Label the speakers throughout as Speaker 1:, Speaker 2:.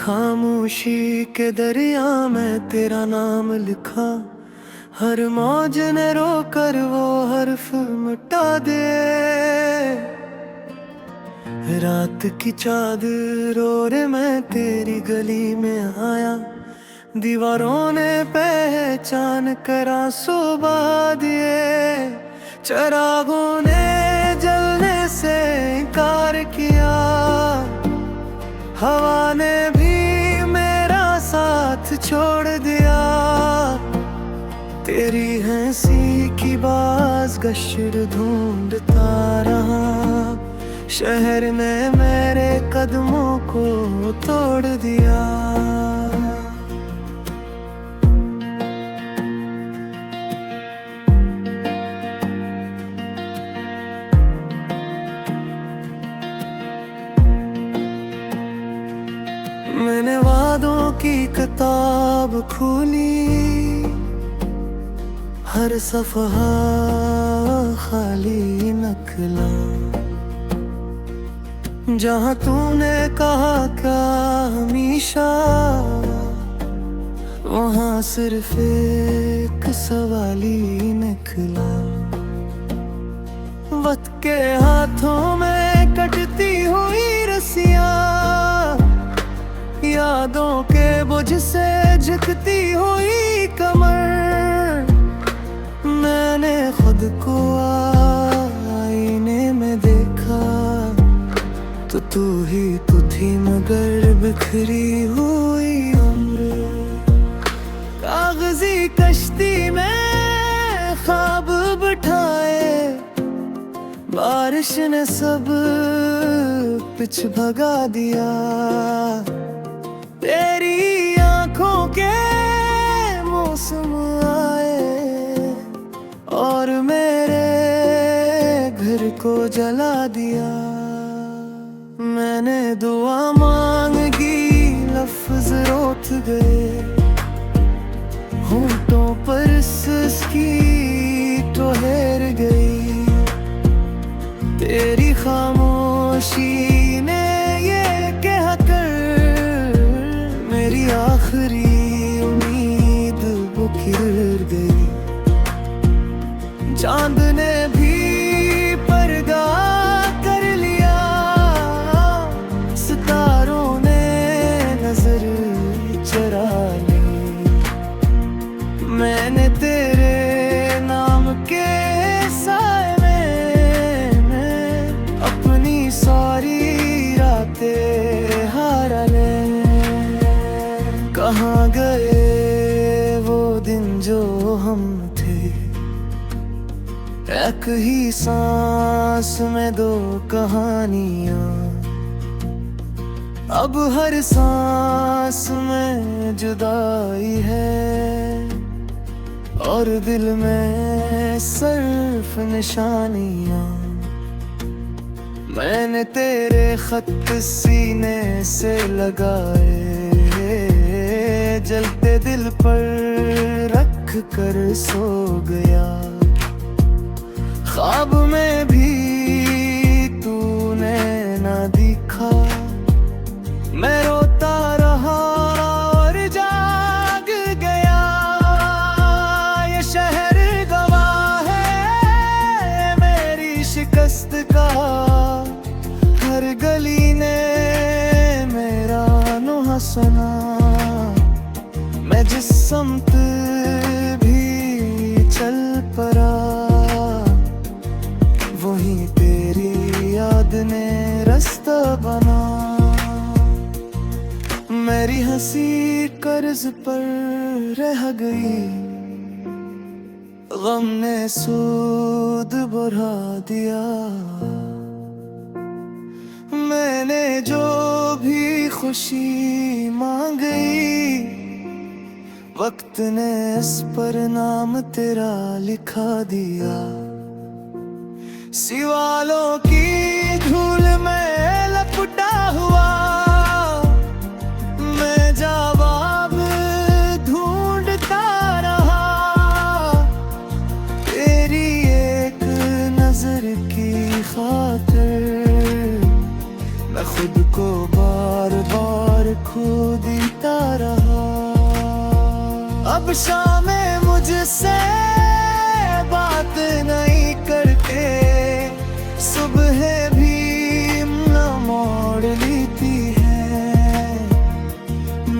Speaker 1: खामोशी के दरिया में तेरा नाम लिखा, हर मौज ने रो कर वो हर्फ मिटा दे। रात की चादर ओढ़े मैं तेरी गली में आया, दीवारों ने पहचान कर आंसू बहा दिए। चिरागों ने जलने से इनकार किया, हवा ने भी मेरा साथ छोड़ दिया। तेरी हंसी की बाज गश्र ढूंढता रहा, शहर ने मेरे कदमों को तोड़ दिया। मैंने वादों की किताब खोली, हर सफ़हा खाली नकला। जहाँ तूने कहा क्या हमेशा, वहाँ सिर्फ एक सवाल ही निकला। वक्त के हाथों में कटती हुई रस्सियाँ, यादों के बोझ से झुकती हुई कमर। मैंने खुद को आईने में देखा, तो तू ही तो थी मगर बिखरी हुई उम्र। कागजी कश्ती में ख्वाब बिठाए, बारिश ने सब पिछ भगा दिया। तेरी आंखों के मौसम आए और मेरे घर को जला दिया। मैंने दुआ मांगी, लफ्ज रोत गए, होंठों पर सिसकी ठहर गई। तेरी खामोशी ने ये कह कर मेरी आखिरी उम्मीद बुखर गई। चांद ने भी पर्दा कर लिया, सितारों ने नजर चरा ली। मैंने तेरे नाम के साए में अपनी सारी रातें हारा ले। कहाँ गए वो दिन जो हम थे, एक ही सांस में दो कहानियां। अब हर सांस में जुदाई है और दिल में सिर्फ निशानियां। मैंने तेरे खत सीने से लगाए, जलते दिल पर रख कर सो गया। ख्वाब में भी तूने ना दिखा, मैं रोता रहा और जाग गया। ये शहर गवाह है मेरी शिकस्त का, हर गली ने मेरा नुहा सुना। मैं जिस समत भी चल पड़ा, वहीं तेरी याद ने रास्ता बना। मेरी हंसी कर्ज पर रह गई, गम ने सूद बढ़ा दिया। मैंने जो भी खुशी मांगी, वक्त ने इस पर नाम तेरा लिखा दिया। सिवालों की धूल में लपटा हुआ, मैं जवाब ढूंढता रहा। तेरी एक नजर की खातिर मैं खुद को बार बार खो अब शामें मुझसे बात नहीं करते, सुबह भी न मोड़ लेती है।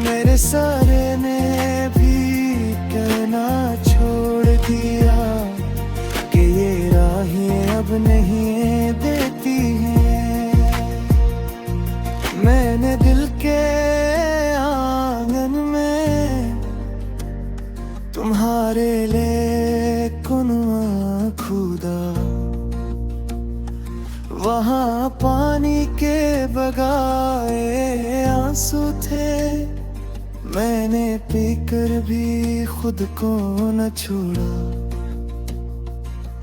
Speaker 1: मेरे सारे ने भी कहना छोड़ दिया कि ये राहें अब नहीं देती हैं। मैंने दिल के आंगन में तुम्हारे लिए कुआं खोदा, वहाँ पानी के बगाए आंसू थे। मैंने पीकर भी खुद को न छोड़ा।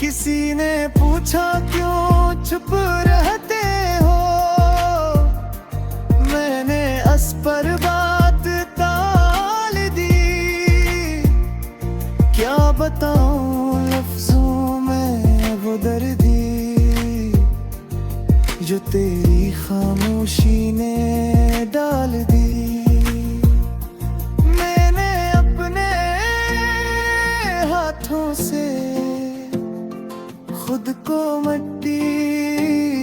Speaker 1: किसी ने पूछा क्यों चुप रहते हो, मैंने अस पर बात टाल दी। क्या बताऊं लफ्जों में वो दर्दी जो तेरी खामोशी ने डाल दी। मैंने अपने हाथों से खुद को मिट्टी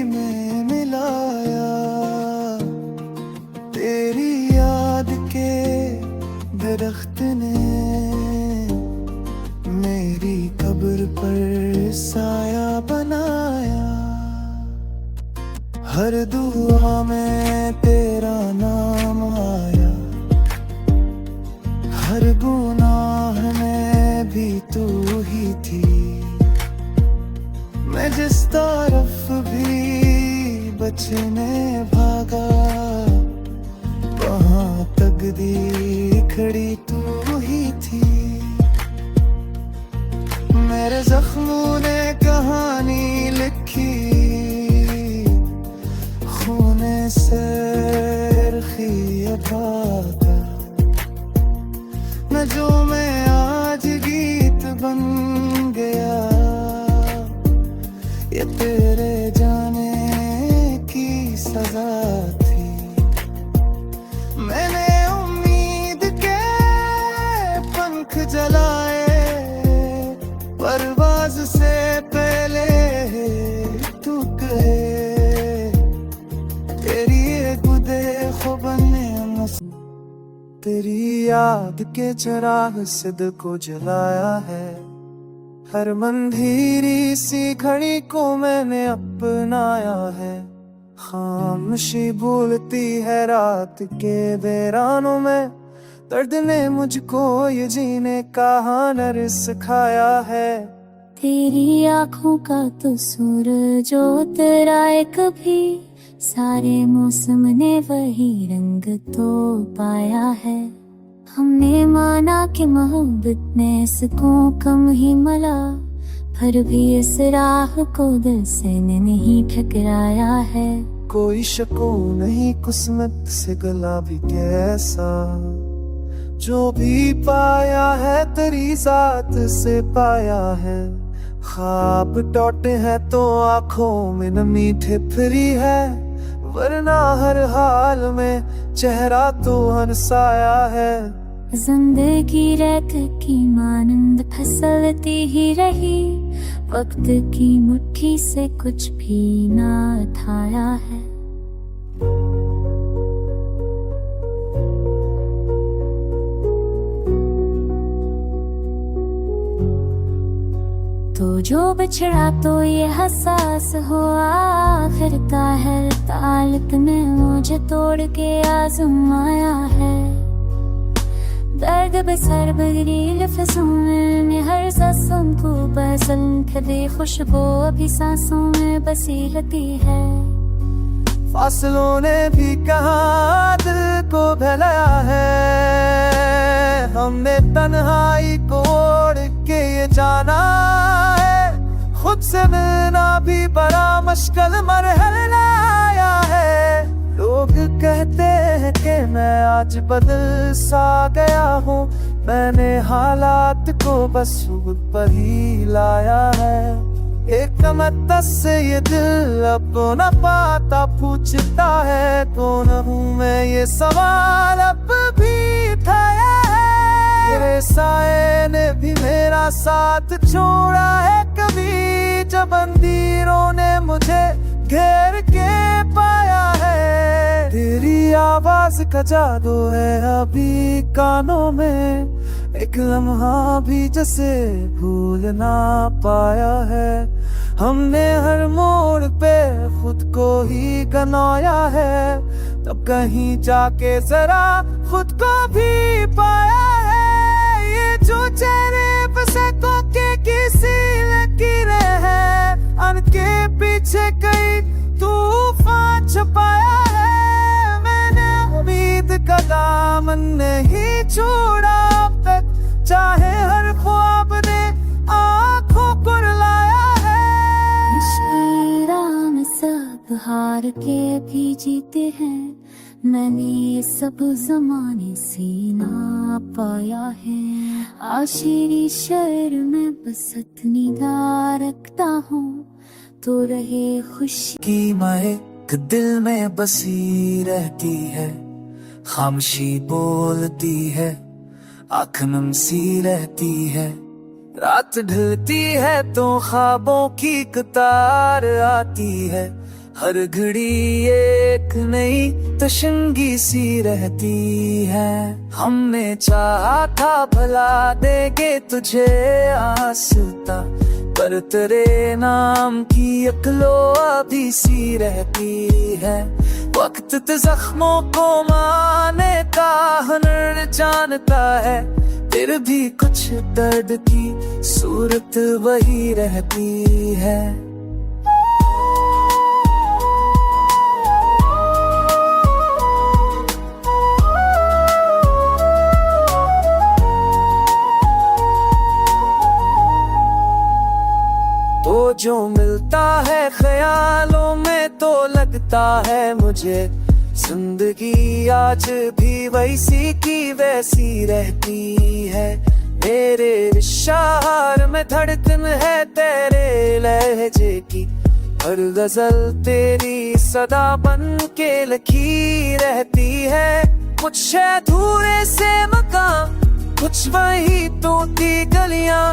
Speaker 1: में मिलाया। तेरी याद के दरख्त ने मेरी कब्र पर साया बनाया। हर दुआ में तेरा नाम आया, हर गुनाह में भी तू ही थी। मैं जिस तरफ भी बचने भागा, वहाँ तकदीर खड़ी तू ही थी। मेरे जख्मों ने कहानी लिखी, खूने से रखी भागा। न जो मैं आज गीत बन गया, ये तेरे जाने की सजा थी। मैंने उम्मीद के पंख जलाए, परवाज से पहले तू कहे तेरी गुदे खुबने तेरी याद के चिराग सिद को जलाया है। हर मंधीरी सी घड़ी को मैंने अपनाया है। खामोशी भूलती है रात के वीरानों में, दर्द ने मुझको ये जीने का हुनर सिखाया है।
Speaker 2: तेरी आँखों का तो सूरज उतराए कभी, सारे मौसम ने वही रंग तो पाया है। हमने माना कि मोहब्बत ने इसको कम ही मला, पर भी इस राह को दिल से नहीं ठकराया है।
Speaker 1: कोई शको नहीं किस्मत से गला भी कैसा, जो भी पाया है तेरी जात से पाया है। ख्वाब टूटे हैं तो आंखों में नमी ठिठुरी है, वरना हर हाल में चेहरा तो हंसाया है।
Speaker 2: जिंदगी रेत की मानंद फिसलती ही रही, वक्त की मुट्ठी से कुछ भी ना थाया है। तो जो बिछड़ा तो ये हसास हो आखिर का है ताल्लुक में मुझे तोड़ के आजमाया है। दर्द बसर बगरी लफ्ज़ों में हर सांसों को पसंद खदे खुशबू अभी सांसों में बसी रहती है।
Speaker 1: फासलों ने भी कहा दिल को बहलाया है, हमने तन्हाई को ओढ़ के ये जाना है। खुद से मिलना भी बड़ा मुश्किल मरहला आया है। लोग कहते हैं कि मैं आज बदल सा गया हूँ, मैंने हालात को बस पर ही लाया है। एक तमन्ना से ये दिल अब न पाता पूछता है, कौन हूँ मैं ये सवाल अब भी उठाया है। तेरे साए साथ छोड़ा है कभी, जब अंधेरों ने मुझे घेर के पाया है। तेरी आवाज का जादू है अभी कानों में, एक लम्हा भी जैसे भूल ना पाया है। हमने हर मोड़ पे खुद को ही गनाया है, तब कहीं जाके जरा खुद को भी पाया है। ये जो चेहरे पे सैकड़ों के किसी लकीरें हैं, उनके पीछे कई तूफान छुपाया है। मैंने उम्मीद का दामन नहीं छोड़ा अब तक, चाहे हर ख्वाब ने आंखों को रुलाया है।
Speaker 2: मुश्किल में सब हार के भी जीते हैं, मैंने ये सब जमाने से ना पाया है। आखिरी शहर में बस इतनी दार रखता हूँ, तो रहे खुशी
Speaker 1: की महक दिल में बसी रहती है। खामोशी बोलती है, आँख नम सी रहती है। रात ढलती है तो ख्वाबों की कतार आती है। हर घड़ी एक नई तशंगी सी रहती है। हमने चाहा था भला देंगे तुझे आसता, पर तेरे नाम की अकलो अभी सी रहती है। वक्त जख्मों को माने का हुनर जानता है, फिर भी कुछ दर्द की सूरत वही रहती है। तो जो मिलता है ख्यालों में तो लगता है मुझे, जिंदगी आज भी वैसी की वैसी रहती है। मेरे शहर में धड़कन है तेरे लहजे की, हर गजल तेरी सदा बन के लिखी रहती है। कुछ अधूरे से मकान, कुछ वही टूटी गलियां,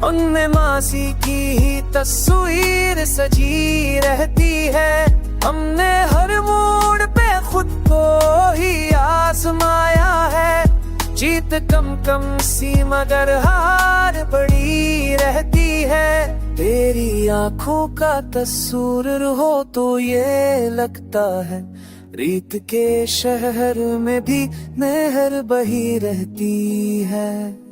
Speaker 1: उनमें मासी की ही तस्वीर सजी रहती है। हमने हर मोड़ पे खुद को ही आजमाया है, जीत कम कम सी मगर हार बड़ी रहती है। तेरी आंखों का तस्वीर हो तो ये लगता है, रीत के शहर में भी नहर बही रहती है।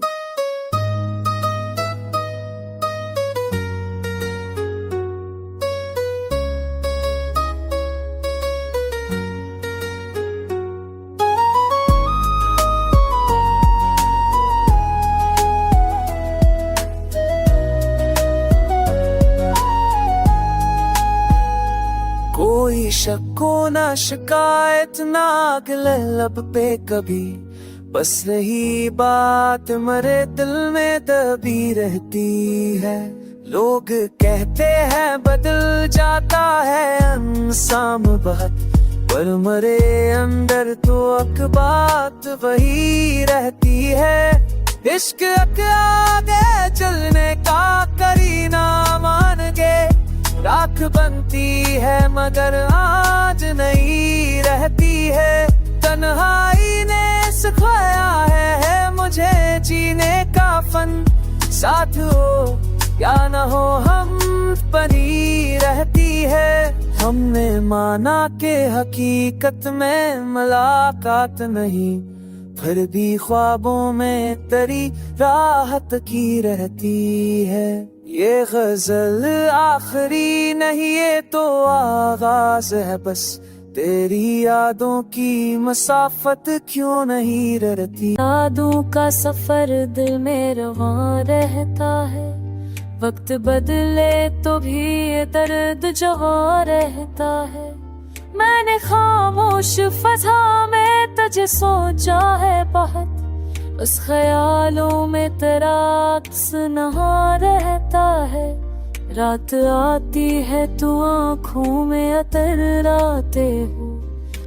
Speaker 1: कोई शक्को ना शिकायत ना अगले लब पे कभी, बस यही बात मरे दिल में दबी रहती है। लोग कहते हैं बदल जाता है इंसान बहुत, पर मरे अंदर तो अक बात वही रहती है। इश्क आगे चलने का करीना मान के, राख बनती है मगर आज नहीं रहती है। तन्हाई ने सिखाया है मुझे जीने का फन, साथ हो या न हो हम बनी रहती है। हमने माना के हकीकत में मुलाकात नहीं, फिर भी ख्वाबों में तेरी राहत की रहती है। ये गजल आखिरी नहीं ये तो आगाज है बस, तेरी यादों की मसाफत क्यों नहीं रहती।
Speaker 2: यादों का सफर दिल में रवां रहता है, वक्त बदले तो भी ये दर्द जवां रहता है। मैंने खामोश फजा में तुझे सोचा है बहुत, उस ख्यालों में तेरा अक्स नहा रहता है। रात आती है तो आँखों में अतराते हो,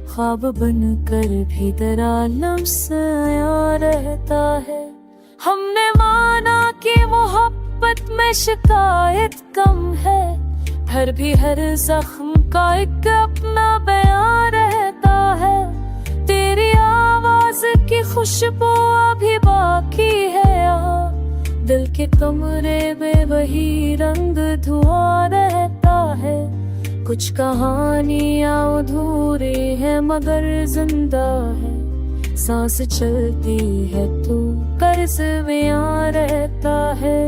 Speaker 2: ख्वाब बनकर भी तेरा लम्स आया रहता है। हमने माना की मोहब्बत में शिकायत कम है, फिर भी हर जख्म का एक अपना बयान रहता है। तेरी आवाज की खुशबू अभी बाकी है यहाँ, दिल के कमरे में वही रंग धुआं रहता है। कुछ कहानियां अधूरी है मगर जिंदा है, सांस चलती है तो कर्ज में आ रहता है।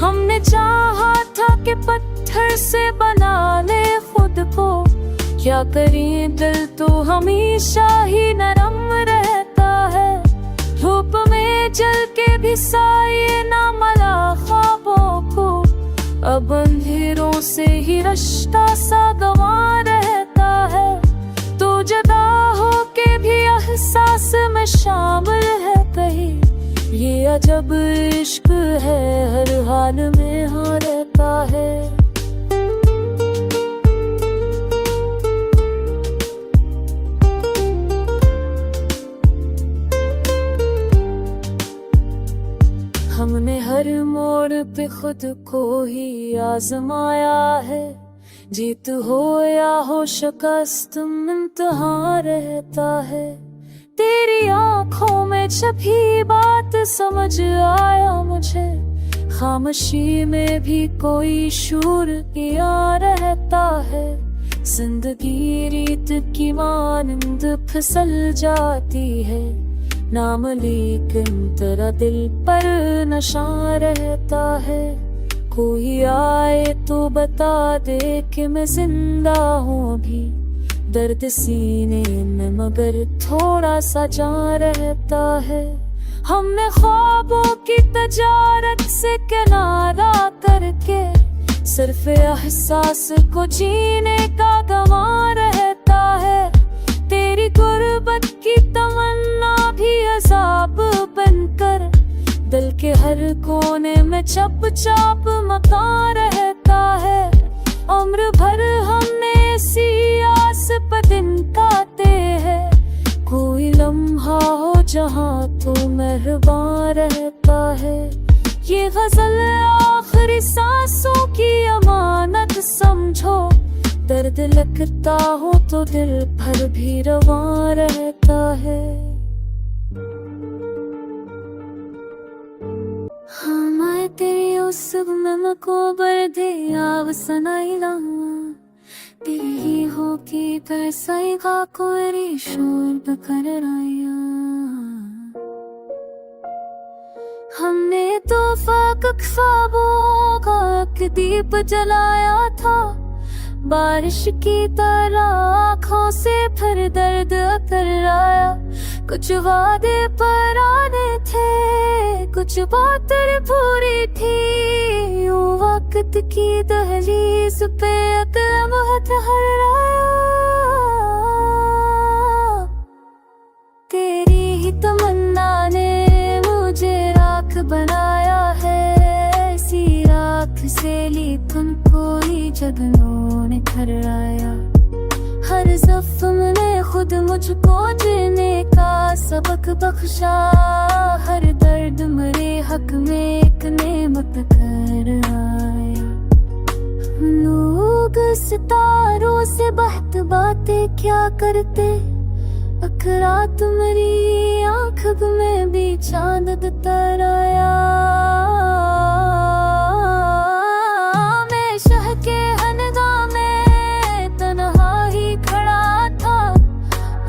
Speaker 2: हमने चाहा था कि पत्थर से बना ले खुद को, क्या करें दिल तो हमेशा ही नरम रहता है। धूप में जल के भी साये ना मला ख्वाबों को, अब अंधेरों से ही रिश्ता सा गंवा रहता है। तो जुदा हो के भी एहसास में शामिल है कहीं, ये अजब इश्क है हर हाल में हाँ रहता है। हमने हर मोड़ पे खुद को ही आजमाया है, जीत हो या हो शिकस्त इम्तिहान रहता है। तेरी आंखों में छपी बात समझ आया मुझे, खामोशी में भी कोई शूर किया रहता है। जिंदगी रीत की मानंद फिसल जाती है, नाम लेकिन तेरा दिल पर नशा रहता है। कोई आए तो बता दे कि मैं जिंदा हूँ अभी, दर्द सीने में मगर थोड़ा सा जा रहता है। हमने ख्वाबों की तजारत से किनारा करके, सिर्फ एहसास को जीने का गवां रहता है। तेरी गुर्बत की तमन्ना भी अज़ाब बनकर, दिल के हर कोने में चप चाप मकान रहता है। उम्र भर हमने इसी आस पर दिन काटे हैं, कोई लम्हा हो जहाँ तो मेहरबान रहता है। ये गजल आखिरी सांसों की अमानत समझो, दर्द लगता हो तो दिल भर भी रवां रहता है। हाँ मैं तेरी उस में को बर्दे आव सनाइला, तेरी ही हो की पैसाई का कोई शोर बकर आया। हमने तो फाक ख्वाबों का एक दीप जलाया था, बारिश की तरह आँखों से फिर दर्द कराया। कुछ वादे पुराने थे, कुछ बातें पूरी थी, वो वक्त की दहलीज पे अकलम हराया। तेरी ही तमन्ना ने मुझे राख बनाया है, ऐसी राख से लिखन कोई जगनों ने खराया। हर ज़ख्म ने खुद मुझको जीने का सबक बख्शा, हर दर्द मेरे हक में एक नेमत कर आया। लोग सितारों से बहत बातें क्या करते, अखरात मेरी आँख में भी चांद तराया। मैं शह के हनगा में तन्हा ही खड़ा था,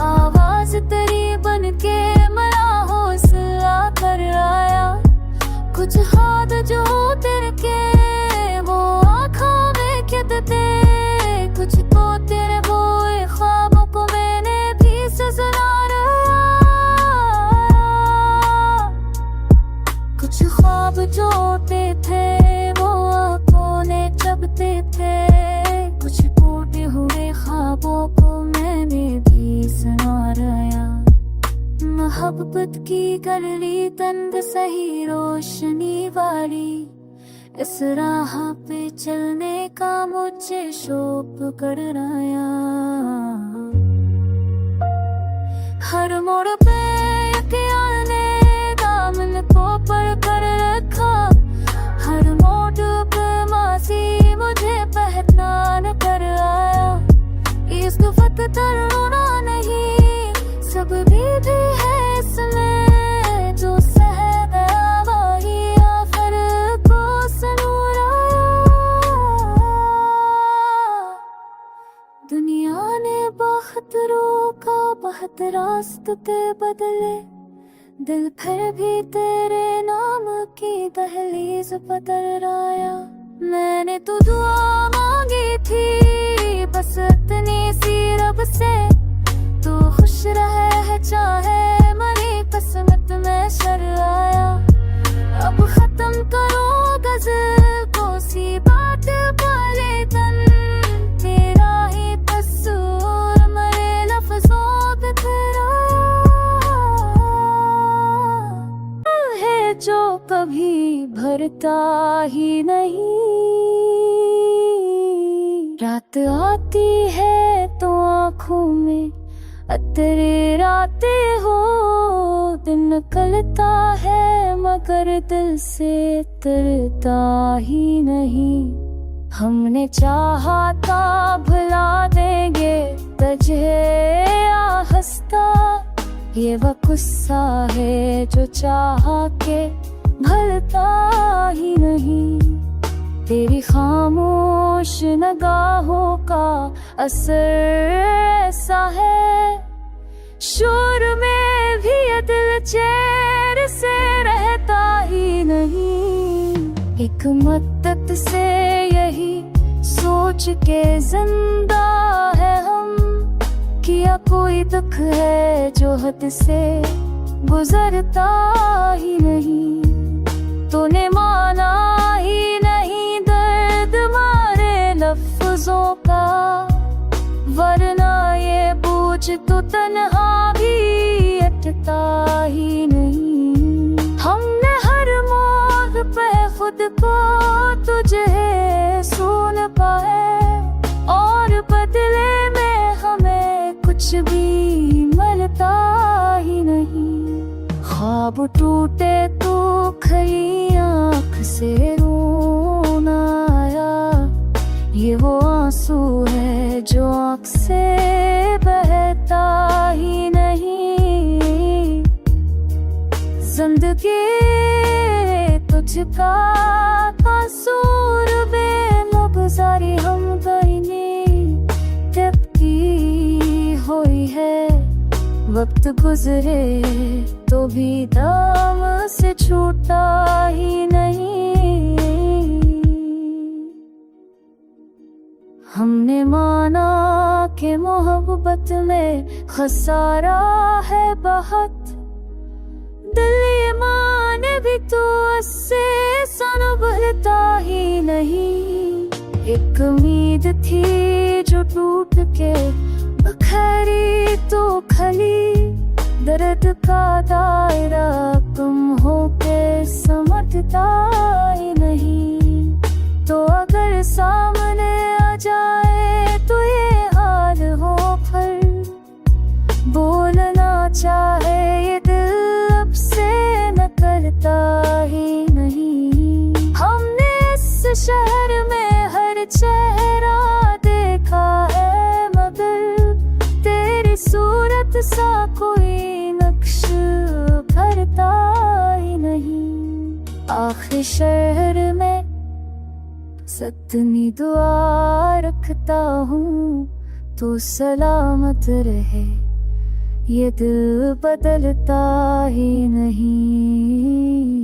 Speaker 2: आवाज तेरी बन के मेरा हौसला कर आया। कुछ हाथ जो तेरे के वो आँखों में खिदते, कुछ तो तेरे बोए ख्वाबों को मैंने भी सजना रहा। कुछ इस राह पे चलने का मुझे शौक कर आया। हर मोड़ पे अख्याल ने दामन को पकड़ कर रखा, हर मोड़ पे मासी मुझे पहचान कर आया। इस वक्त तरोना नहीं, सब भी है इसमें, जो सह गया वही आखिर को सनूर आया। दुनिया ने बहुत रोका, बहुत रास्ते बदले, दिल फिर भी तेरे नाम की दहलीज बदल आया। मैंने तो दुआ मांगी थी बस इतनी सी रब से, तू खुश रहे चाहे मरी किस्मत में शर आया। अब खत्म करो गज़ल को सी बात वाले तन, तेरा ही कसूर मेरे लफ्ज़ों पे है जो कभी भरता ही नहीं। रात आती है तो आँखों में अतरे राते हो, दिन निकलता है मगर दिल से तरता ही नहीं। हमने चाहा था भुला देंगे तुझे या हंसता, ये वो गुस्सा है जो चाहा के भलता ही नहीं। तेरी खामोश निगाहों का असर ऐसा है, शोर में भी ये दिल चैन से रहता ही नहीं। एक मद्दत से यही सोच के जिंदा है हम, किया कोई दुख है जो हद से गुजरता ही नहीं। तूने माना ही नहीं दर्द मारे लफ्जों का, वरना ये पूछ तो तन्हा भी अटता ही नहीं। हमने हर मोड़ पे खुद को तुझे सुन पाए, और बदले में हमें कुछ भी मिलता ही नहीं। ख्वाब टूटे तो खली आँख से रोना आया, ये वो आंसू है जो आँख से बहता ही नहीं। जिंदगी तुझका कसूर बेनगुजारी हम गईनी टपकी हुई है। वक्त गुजरे तो भी दाम से छूटा ही नहीं। हमने माना कि मोहब्बत में खसारा है बहुत, दिल ये माने भी तो उससे संभलता ही नहीं। एक उम्मीद थी जो टूट के बखरी तो खली, दर्द का दायरा कम होके समझता ही नहीं। तो अगर सामने आ जाए तो ये हाल हो, फिर बोलना चाहे ये दिल अब से न करता ही नहीं। हमने इस शहर में हर चेहरा देखा है, मगर तेरी सूरत सा कोई नक्श करता ही नहीं। आखिर शहर में सतनी दुआ रखता हूँ, तू सलामत रहे, ये दिल बदलता ही नहीं।